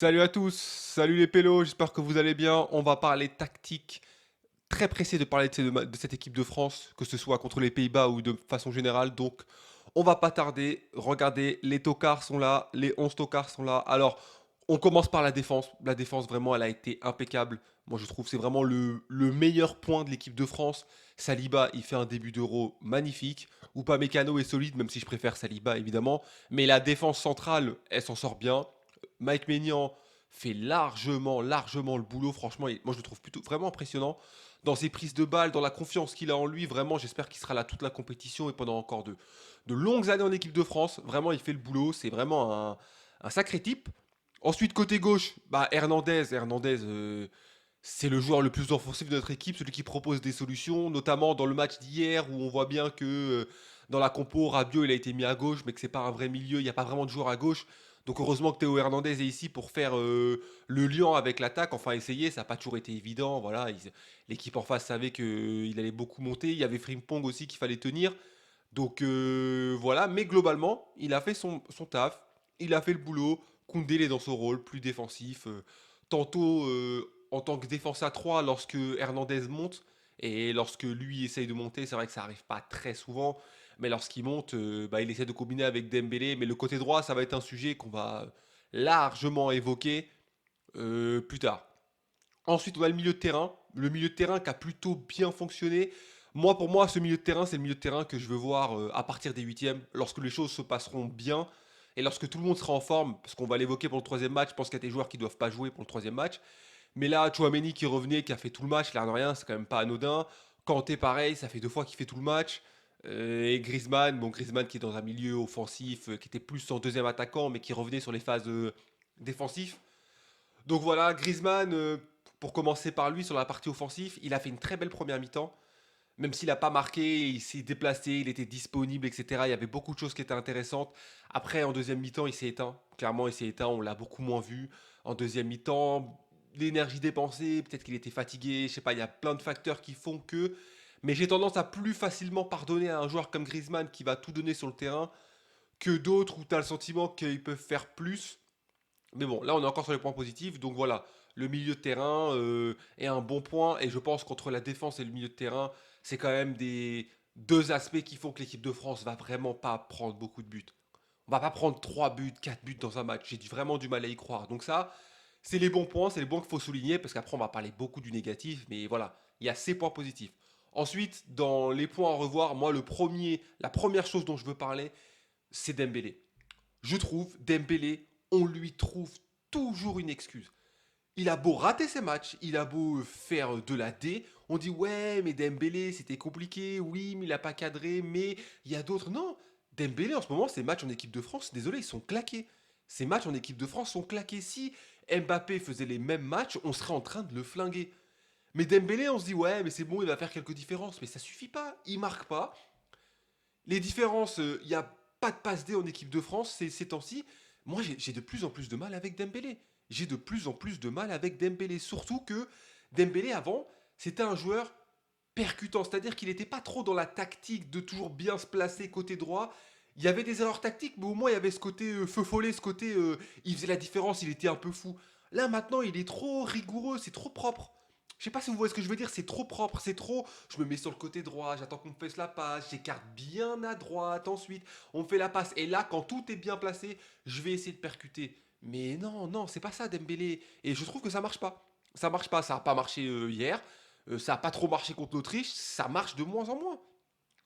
Salut à tous, salut les pélos, j'espère que vous allez bien. On va parler tactique. Très pressé de parler de cette équipe de France, que ce soit contre les Pays-Bas ou de façon générale. Donc, on va pas tarder. Regardez, les tocards sont là, les 11 tocards sont là. Alors, on commence par la défense. La défense, vraiment, elle a été impeccable. Moi, je trouve que c'est vraiment le meilleur point de l'équipe de France. Saliba, il fait un début d'Euro magnifique. Upamecano est solide, même si je préfère Saliba, évidemment. Mais la défense centrale, elle s'en sort bien. Mike Maignan fait largement le boulot. Franchement, moi, je le trouve plutôt vraiment impressionnant dans ses prises de balles, dans la confiance qu'il a en lui. Vraiment, j'espère qu'il sera là toute la compétition et pendant encore de longues années en équipe de France. Vraiment, il fait le boulot. C'est vraiment un sacré type. Ensuite, côté gauche, bah, Hernandez, c'est le joueur le plus offensif de notre équipe, celui qui propose des solutions, notamment dans le match d'hier où on voit bien que dans la compo, Rabiot il a été mis à gauche, mais que c'est pas un vrai milieu, il n'y a pas vraiment de joueur à gauche. Donc heureusement que Théo Hernandez est ici pour faire le lien avec l'attaque. Enfin, essayer, ça n'a pas toujours été évident. Voilà, l'équipe en face savait qu'il allait beaucoup monter. Il y avait Frimpong aussi qu'il fallait tenir. Donc voilà, mais globalement, il a fait son taf, il a fait le boulot. Koundé il est dans son rôle, plus défensif. Tantôt en tant que défense à 3 lorsque Hernandez monte, et lorsque lui essaye de monter, c'est vrai que ça arrive pas très souvent, mais lorsqu'il monte, bah, il essaie de combiner avec Dembélé. Mais le côté droit, ça va être un sujet qu'on va largement évoquer plus tard. Ensuite, on a le milieu de terrain. Le milieu de terrain qui a plutôt bien fonctionné. Moi, pour moi, ce milieu de terrain, c'est le milieu de terrain que je veux voir à partir des huitièmes, lorsque les choses se passeront bien et lorsque tout le monde sera en forme, parce qu'on va l'évoquer pour le troisième match. Je pense qu'il y a des joueurs qui ne doivent pas jouer pour le troisième match. Mais là, Chouameni qui revenait, qui a fait tout le match, l'air de rien, c'est quand même pas anodin. Kanté, pareil, ça fait deux fois qu'il fait tout le match. Et Griezmann, bon, Griezmann qui est dans un milieu offensif, qui était plus en deuxième attaquant, mais qui revenait sur les phases défensives. Donc voilà, Griezmann, pour commencer par lui sur la partie offensive, il a fait une très belle première mi-temps. Même s'il n'a pas marqué, il s'est déplacé, il était disponible, etc. Il y avait beaucoup de choses qui étaient intéressantes. Après, en deuxième mi-temps, il s'est éteint. Clairement, il s'est éteint, on l'a beaucoup moins vu. En deuxième mi-temps, l'énergie dépensée, peut-être qu'il était fatigué, je sais pas, il y a plein de facteurs qui font que. Mais j'ai tendance à plus facilement pardonner à un joueur comme Griezmann qui va tout donner sur le terrain que d'autres où tu as le sentiment qu'ils peuvent faire plus. Mais bon, là on est encore sur les points positifs, donc voilà, le milieu de terrain est un bon point, et je pense qu'entre la défense et le milieu de terrain, c'est quand même des deux aspects qui font que l'équipe de France va vraiment pas prendre beaucoup de buts. On va pas prendre 3 buts, 4 buts dans un match, vraiment du mal à y croire. Donc ça, c'est les bons points, c'est les points qu'il faut souligner, parce qu'après on va parler beaucoup du négatif, mais voilà, il y a ces points positifs. Ensuite, dans les points à revoir, moi la première chose dont je veux parler, c'est Dembélé. Je trouve, Dembélé, on lui trouve toujours une excuse. Il a beau rater ses matchs, il a beau faire de la D, on dit ouais, mais Dembélé, c'était compliqué, oui, mais il a pas cadré, mais il y a d'autres. Non, Dembélé, en ce moment, ses matchs en équipe de France, désolé, ils sont claqués. Ces matchs en équipe de France sont claqués. Si Mbappé faisait les mêmes matchs, on serait en train de le flinguer. Mais Dembélé, on se dit ouais, mais c'est bon, il va faire quelques différences. Mais ça suffit pas, il marque pas. Les différences, il n'y a pas de passe D en équipe de France ces temps-ci. Moi, j'ai de plus en plus de mal avec Dembélé. J'ai de plus en plus de mal avec Dembélé. Surtout que Dembélé, avant, c'était un joueur percutant. C'est-à-dire qu'il n'était pas trop dans la tactique de toujours bien se placer côté droit. Il y avait des erreurs tactiques, mais au moins il y avait ce côté feu follet, ce côté il faisait la différence, il était un peu fou. Là maintenant, il est trop rigoureux, c'est trop propre. Je sais pas si vous voyez ce que je veux dire, c'est trop propre, c'est trop. Je me mets sur le côté droit, j'attends qu'on me fasse la passe, j'écarte bien à droite, ensuite on me fait la passe. Et là, quand tout est bien placé, je vais essayer de percuter. Mais non, non, c'est pas ça Dembélé. Et je trouve que ça marche pas. Ça marche pas, ça a pas marché hier, ça a pas trop marché contre l'Autriche, ça marche de moins en moins.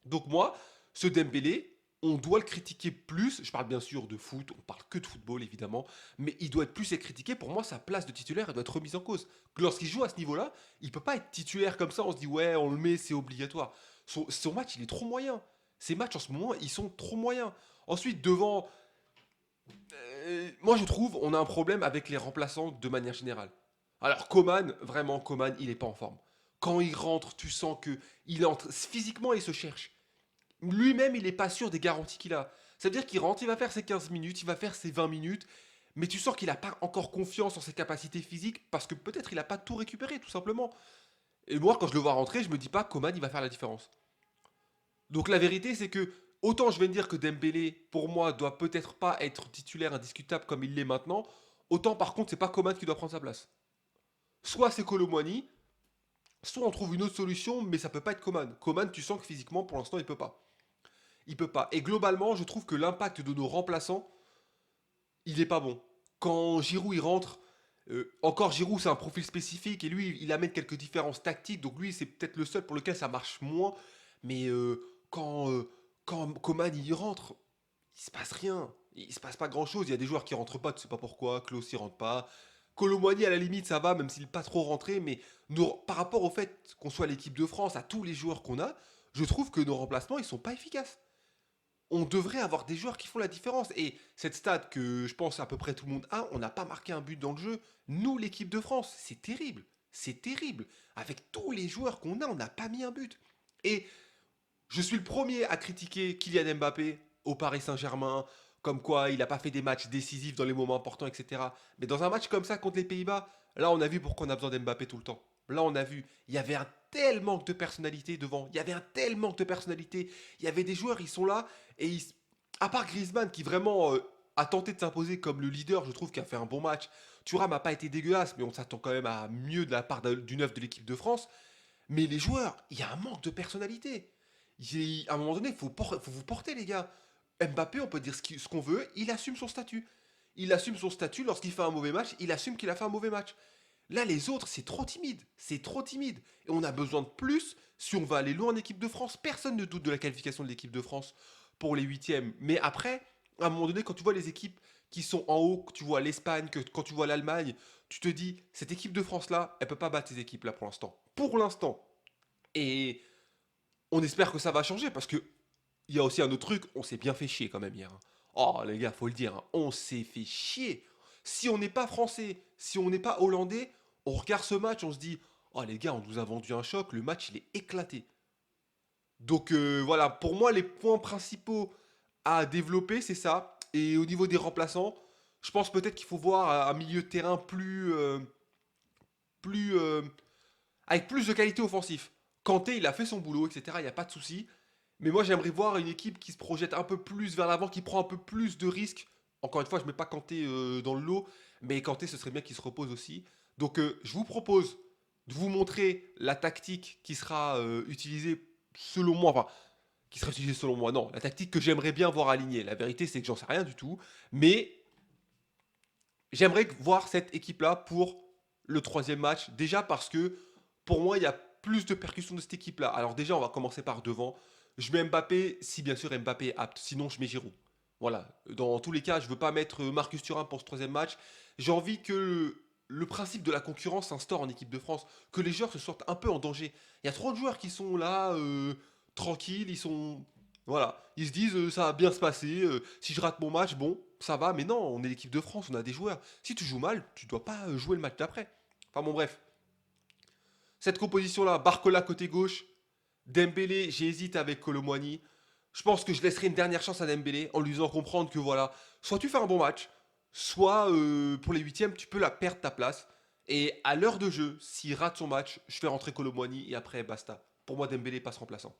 Donc moi, ce Dembélé, on doit le critiquer plus. Je parle bien sûr de foot, on parle que de football évidemment, mais il doit être plus critiqué. Pour moi, sa place de titulaire, elle doit être remise en cause. Lorsqu'il joue à ce niveau-là, il peut pas être titulaire comme ça. On se dit ouais, on le met, c'est obligatoire. Son match, il est trop moyen. Ses matchs en ce moment, ils sont trop moyens. Ensuite, devant, moi je trouve, on a un problème avec les remplaçants de manière générale. Alors Coman, vraiment Coman, il est pas en forme. Quand il rentre, tu sens que il entre physiquement, il se cherche. Lui-même, il n'est pas sûr des garanties qu'il a. C'est-à-dire qu'il rentre, il va faire ses 15 minutes, il va faire ses 20 minutes, mais tu sens qu'il n'a pas encore confiance en ses capacités physiques parce que peut-être il n'a pas tout récupéré, tout simplement. Et moi, quand je le vois rentrer, je me dis pas Coman, il va faire la différence. Donc la vérité, c'est que autant je vais me dire que Dembélé, pour moi, doit peut-être pas être titulaire indiscutable comme il l'est maintenant, Autant par contre, c'est pas Coman qui doit prendre sa place. Soit c'est Kolo Muani, soit on trouve une autre solution, mais ça peut pas être Coman. Coman, tu sens que physiquement, pour l'instant, il peut pas. Il peut pas. Et globalement, je trouve que l'impact de nos remplaçants, il est pas bon. Quand Giroud il rentre, encore Giroud c'est un profil spécifique et lui il amène quelques différences tactiques, donc lui c'est peut-être le seul pour lequel ça marche moins. Mais quand Coman il rentre, il se passe rien. Il se passe pas grand-chose. Il y a des joueurs qui rentrent pas, tu sais pas pourquoi. Klaus il rentre pas. Kolo Muani à la limite ça va, même s'il n'est pas trop rentré. Mais par rapport au fait qu'on soit l'équipe de France, à tous les joueurs qu'on a, je trouve que nos remplacements ils sont pas efficaces. On devrait avoir des joueurs qui font la différence. Et cette stat que je pense à peu près tout le monde a, on n'a pas marqué un but dans le jeu. Nous, l'équipe de France, c'est terrible. C'est terrible. Avec tous les joueurs qu'on a, on n'a pas mis un but. Et je suis le premier à critiquer Kylian Mbappé au Paris Saint-Germain, comme quoi il n'a pas fait des matchs décisifs dans les moments importants, etc. Mais dans un match comme ça contre les Pays-Bas, là on a vu pourquoi on a besoin d'Mbappé tout le temps. Là on a vu, il y avait un tel manque de personnalité devant, il y avait un tel manque de personnalité, il y avait des joueurs, ils sont là, et à part Griezmann qui vraiment a tenté de s'imposer comme le leader, je trouve qu'il a fait un bon match. Thuram n'a pas été dégueulasse, mais on s'attend quand même à mieux de la part du neuf de l'équipe de France. Mais les joueurs, il y a un manque de personnalité. À un moment donné, faut vous porter, les gars. Mbappé, on peut dire ce qu'on veut, il assume son statut. Il assume son statut lorsqu'il fait un mauvais match, il assume qu'il a fait un mauvais match. Là, les autres, c'est trop timide. C'est trop timide. Et on a besoin de plus si on va aller loin en équipe de France. Personne ne doute de la qualification de l'équipe de France pour les huitièmes. Mais après, à un moment donné, quand tu vois les équipes qui sont en haut, que tu vois l'Espagne, que quand tu vois l'Allemagne, tu te dis, cette équipe de France-là, elle peut pas battre ces équipes-là pour l'instant. Pour l'instant. Et on espère que ça va changer parce que il y a aussi un autre truc, on s'est bien fait chier quand même hier, hein. Oh les gars, faut le dire, hein, on s'est fait chier. Si on n'est pas français, si on n'est pas hollandais, on regarde ce match, on se dit, oh les gars, on nous a vendu un choc, le match il est éclaté. Donc voilà, pour moi les points principaux à développer, c'est ça. Et au niveau des remplaçants, je pense peut-être qu'il faut voir un milieu de terrain plus avec plus de qualité offensive. Kanté, il a fait son boulot, etc. Il n'y a pas de souci. Mais moi, j'aimerais voir une équipe qui se projette un peu plus vers l'avant, qui prend un peu plus de risques. Encore une fois, je ne mets pas Kanté dans le lot, mais Kanté, ce serait bien qu'il se repose aussi. Donc, je vous propose de vous montrer la tactique qui sera utilisée selon moi. Enfin, qui sera utilisée selon moi, non. La tactique que j'aimerais bien voir alignée. La vérité, c'est que j'en sais rien du tout. Mais j'aimerais voir cette équipe-là pour le troisième match. Déjà parce que pour moi, il y a plus de percussions de cette équipe-là. Alors déjà, on va commencer par devant. Je mets Mbappé si bien sûr Mbappé est apte. Sinon, je mets Giroud. Voilà. Dans tous les cas, je ne veux pas mettre Marcus Thuram pour ce troisième match. J'ai envie que le principe de la concurrence s'instaure en équipe de France. Que les joueurs se sortent un peu en danger. Il y a trop de joueurs qui sont là, tranquilles. Ils sont... Voilà. Ils se disent, ça va bien se passer. Si je rate mon match, bon, ça va. Mais non, on est l'équipe de France, on a des joueurs. Si tu joues mal, tu dois pas jouer le match d'après. Enfin bon, bref. Cette composition-là, Barcola côté gauche, Dembélé, j'hésite avec Kolo Muani. Je pense que je laisserai une dernière chance à Dembélé en lui faisant comprendre que voilà, soit tu fais un bon match, soit pour les huitièmes, tu peux la perdre ta place. Et à l'heure de jeu, s'il rate son match, je fais rentrer Kolo Muani et après basta. Pour moi, Dembélé passe remplaçant.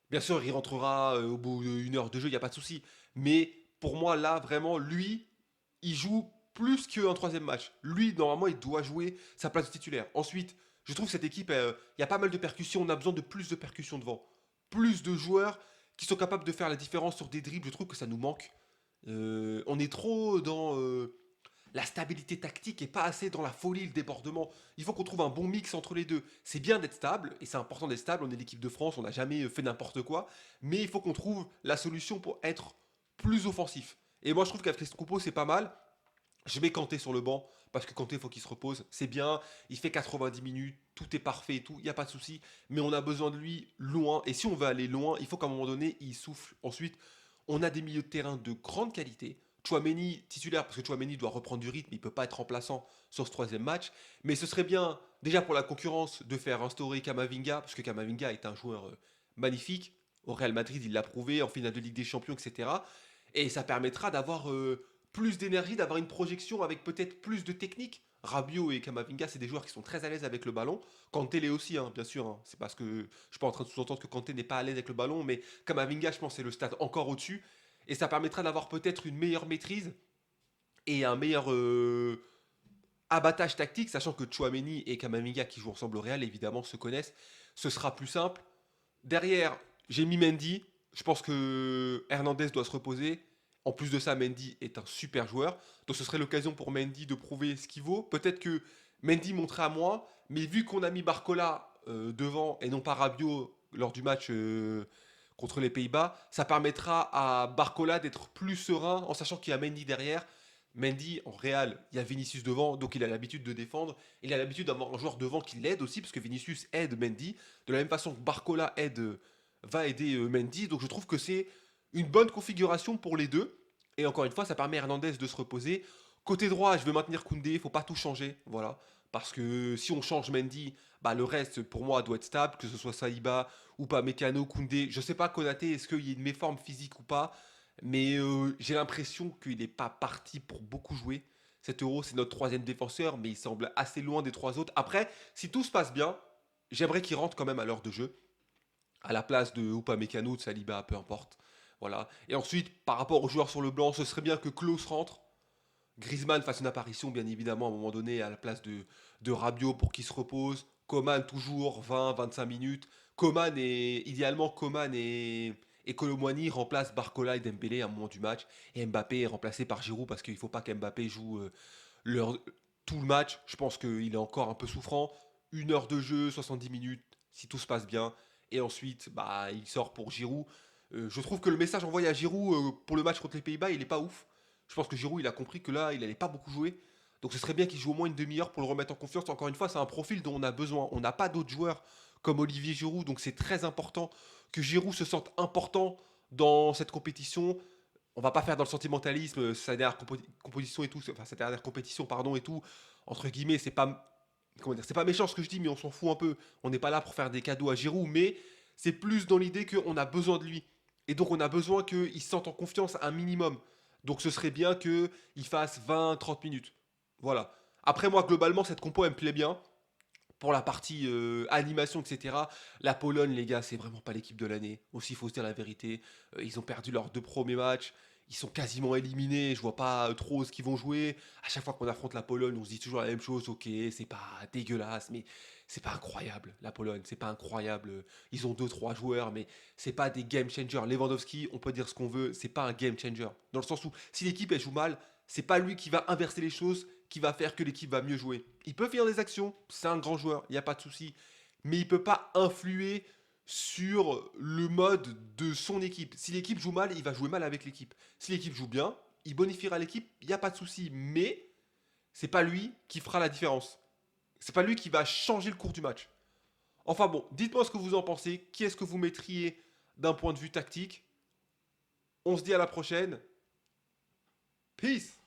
Bien sûr, il rentrera au bout d'une heure de jeu, il n'y a pas de souci. Mais pour moi, là, vraiment, lui, il joue plus qu'un troisième match. Lui, normalement, il doit jouer sa place de titulaire. Ensuite, je trouve cette équipe, il y a pas mal de percussions. On a besoin de plus de percussions devant. Plus de joueurs qui sont capables de faire la différence sur des dribbles. Je trouve que ça nous manque. On est trop dans la stabilité tactique et pas assez dans la folie, le débordement. Il faut qu'on trouve un bon mix entre les deux. C'est bien d'être stable, et c'est important d'être stable, on est l'équipe de France, on n'a jamais fait n'importe quoi, mais il faut qu'on trouve la solution pour être plus offensif. Et moi je trouve qu'avec les compos c'est pas mal. Je mets Kanté sur le banc, parce que Kanté il faut qu'il se repose, c'est bien, il fait 90 minutes, tout est parfait et tout, il n'y a pas de souci, mais on a besoin de lui loin, et si on veut aller loin, il faut qu'à un moment donné, il souffle. Ensuite, on a des milieux de terrain de grande qualité. Chouameni titulaire, parce que Chouameni doit reprendre du rythme, il ne peut pas être remplaçant sur ce troisième match. Mais ce serait bien, déjà pour la concurrence, de faire instaurer Kamavinga, parce que Kamavinga est un joueur magnifique. Au Real Madrid, il l'a prouvé, en finale de Ligue des Champions, etc. Et ça permettra d'avoir plus d'énergie, d'avoir une projection avec peut-être plus de technique. Rabiot et Kamavinga, c'est des joueurs qui sont très à l'aise avec le ballon. Kanté l'est aussi, hein, bien sûr, hein. C'est parce que je suis pas en train de sous-entendre que Kanté n'est pas à l'aise avec le ballon, mais Kamavinga, je pense, c'est le stade encore au-dessus. Et ça permettra d'avoir peut-être une meilleure maîtrise et un meilleur abattage tactique, sachant que Chouameni et Kamavinga qui jouent ensemble au Real, évidemment, se connaissent, ce sera plus simple. Derrière, j'ai mis Mendy. Je pense que Hernandez doit se reposer. En plus de ça, Mendy est un super joueur. Donc ce serait l'occasion pour Mendy de prouver ce qu'il vaut. Peut-être que Mendy montera à moi, mais vu qu'on a mis Barcola devant et non pas Rabiot lors du match contre les Pays-Bas, ça permettra à Barcola d'être plus serein en sachant qu'il y a Mendy derrière. Mendy, en Real, il y a Vinicius devant, donc il a l'habitude de défendre. Il a l'habitude d'avoir un joueur devant qui l'aide aussi, parce que Vinicius aide Mendy. De la même façon que Barcola va aider Mendy. Donc je trouve que c'est une bonne configuration pour les deux. Et encore une fois, ça permet à Hernandez de se reposer. Côté droit, je veux maintenir Koundé, il ne faut pas tout changer. Voilà. Parce que si on change Mendy, bah, le reste, pour moi, doit être stable, que ce soit Saïba ou pas Mécano, Koundé. Je ne sais pas, Konaté, est-ce qu'il y a une méforme physique ou pas. Mais j'ai l'impression qu'il n'est pas parti pour beaucoup jouer. Cet Euro, c'est notre troisième défenseur, mais il semble assez loin des trois autres. Après, si tout se passe bien, j'aimerais qu'il rentre quand même à l'heure de jeu, à la place de Upamecano, de Saliba, peu importe. Voilà. Et ensuite, par rapport aux joueurs sur le blanc, ce serait bien que Klose rentre. Griezmann fasse une apparition, bien évidemment, à un moment donné, à la place de Rabiot pour qu'il se repose. Coman, toujours 20-25 minutes. Idéalement, Coman et Colomwani remplacent Barcola et Dembélé à un moment du match. Et Mbappé est remplacé par Giroud parce qu'il ne faut pas qu'Mbappé joue leur- tout le match. Je pense qu'il est encore un peu souffrant. 1 heure de jeu, 70 minutes, si tout se passe bien. Et ensuite, bah, il sort pour Giroud. Je trouve que le message envoyé à Giroud pour le match contre les Pays-Bas, il est pas ouf. Je pense que Giroud, il a compris que là, il allait pas beaucoup jouer. Donc ce serait bien qu'il joue au moins une demi-heure pour le remettre en confiance. Encore une fois, c'est un profil dont on a besoin. On n'a pas d'autres joueurs comme Olivier Giroud, donc c'est très important que Giroud se sente important dans cette compétition. On va pas faire dans le sentimentalisme, sa dernière composition et tout, enfin sa dernière compétition, pardon, et tout. Entre guillemets, c'est pas, comment dire, c'est pas méchant ce que je dis, mais on s'en fout un peu. On n'est pas là pour faire des cadeaux à Giroud, mais c'est plus dans l'idée qu'on a besoin de lui. Et donc on a besoin qu'il se sente en confiance un minimum. Donc ce serait bien qu'il fasse 20-30 minutes. Voilà. Après moi, globalement, cette compo, elle me plaît bien. Pour la partie animation, etc. La Pologne, les gars, c'est vraiment pas l'équipe de l'année. Aussi, il faut se dire la vérité. Ils ont perdu leurs 2 premiers matchs. Ils sont quasiment éliminés. Je vois pas trop ce qu'ils vont jouer. À chaque fois qu'on affronte la Pologne, on se dit toujours la même chose. Ok, c'est pas dégueulasse, mais c'est pas incroyable. La Pologne, c'est pas incroyable. Ils ont 2-3 joueurs, mais c'est pas des game changers. Lewandowski, on peut dire ce qu'on veut, c'est pas un game changer. Dans le sens où, si l'équipe elle joue mal, c'est pas lui qui va inverser les choses, qui va faire que l'équipe va mieux jouer. Il peut faire des actions, c'est un grand joueur, il n'y a pas de souci, mais il peut pas influer sur le mode de son équipe. Si l'équipe joue mal, il va jouer mal avec l'équipe. Si l'équipe joue bien, il bonifiera l'équipe, il n'y a pas de souci, mais c'est pas lui qui fera la différence. C'est pas lui qui va changer le cours du match. Enfin bon, dites-moi ce que vous en pensez. Qui est-ce que vous mettriez d'un point de vue tactique? On se dit à la prochaine. Peace.